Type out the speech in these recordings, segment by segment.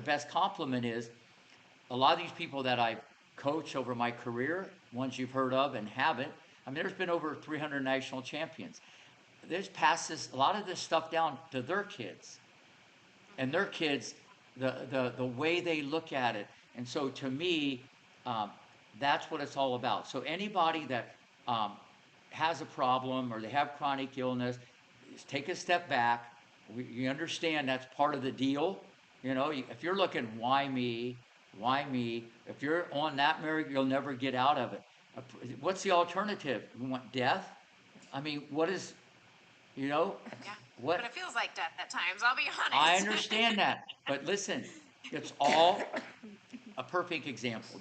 best compliment is a lot of these people that I've coached over my career, ones you've heard of and haven't. I mean, there's been over 300 national champions. There's passes a lot of this stuff down to their kids, and their kids, the way they look at it. And so to me, um, that's what it's all about. So anybody that um, has a problem or they have chronic illness, just take a step back. You understand that's part of the deal. If you're looking, why me? Why me? If you're on that merry, you'll never get out of it. What's the alternative? You want death? I mean, what is, you know, Yeah. what But it feels like death at times, I'll be I honest. understand that, but listen, it's all a perfect example.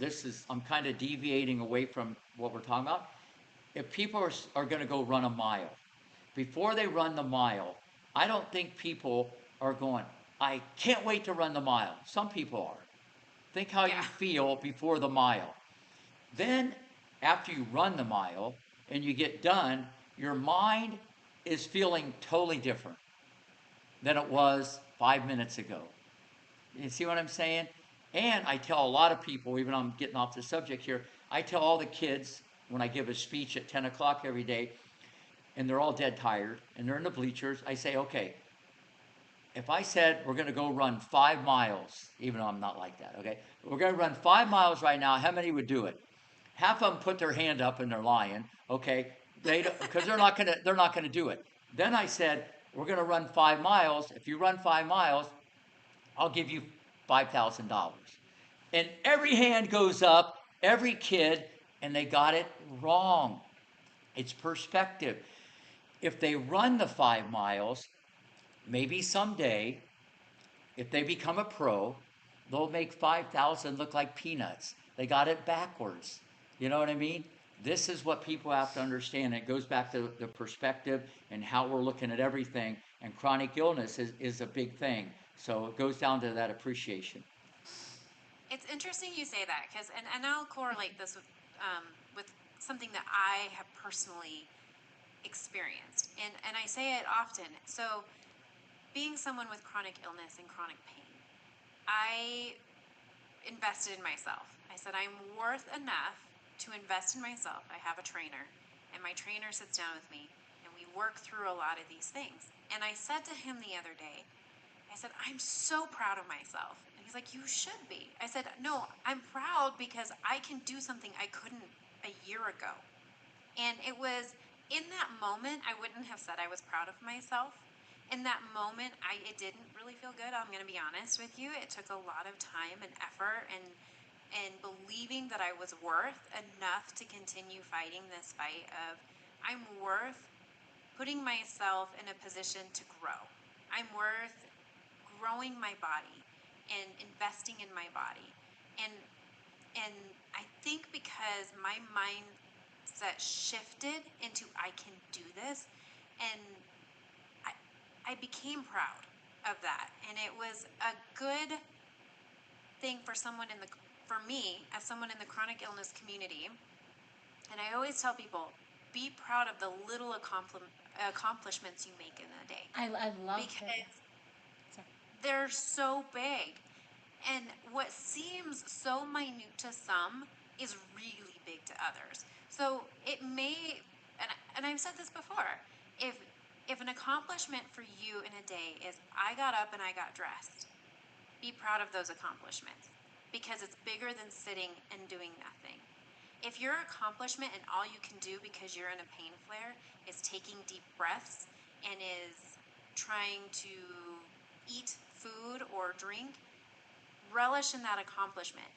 I'm kind of deviating away from what we're talking about. If people are going to go run a mile, before they run the mile, I don't think people are going, I can't wait to run the mile. Some people are. Think how you Yeah. feel before the mile. Then, after you run the mile and you get done, your mind is feeling totally different than it was 5 minutes ago. You see what I'm saying? And I tell a lot of people, even though I'm getting off the subject here, I tell all the kids when I give a speech at 10 o'clock every day, and they're all dead tired, and they're in the bleachers, I say, okay, if I said we're going to go run 5 miles, even though I'm not like that, okay, we're going to run 5 miles right now, how many would do it? Half of them put their hand up and they're lying, okay, because they're not going to do it. Then I said, we're going to run 5 miles. If you run 5 miles, I'll give you $5,000. And every hand goes up, every kid, and they got it wrong. It's perspective. If they run the 5 miles, maybe someday, if they become a pro, they'll make 5,000 look like peanuts. They got it backwards. You know what I mean? This is what people have to understand. It goes back to the perspective and how we're looking at everything. And chronic illness is a big thing. So it goes down to that appreciation. It's interesting you say that because, and I'll correlate this with something that I have personally experienced. And I say it often. So, being someone with chronic illness and chronic pain, I invested in myself. I said, I'm worth enough to invest in myself. I have a trainer, and my trainer sits down with me, and we work through a lot of these things. And I said to him the other day, I said, I'm so proud of myself. And he's like, you should be. I said, no, I'm proud because I can do something I couldn't a year ago. And it was in that moment, I wouldn't have said I was proud of myself. In that moment, it didn't really feel good. I'm going to be honest with you. It took a lot of time and effort and believing that I was worth enough to continue fighting this fight of I'm worth putting myself in a position to grow. I'm worth growing my body and investing in my body. And and I think because my mindset shifted into I can do this, and I became proud of that. And it was a good thing for for me as someone in the chronic illness community. And I always tell people, be proud of the little accomplishments you make in a day I love it. because Sorry. they're so big. And what seems so minute to some is really big to others. So it may, and I've said this before, if if an accomplishment for you in a day is I got up and I got dressed, be proud of those accomplishments because it's bigger than sitting and doing nothing. If your accomplishment and all you can do because you're in a pain flare is taking deep breaths and is trying to eat food or drink, relish in that accomplishment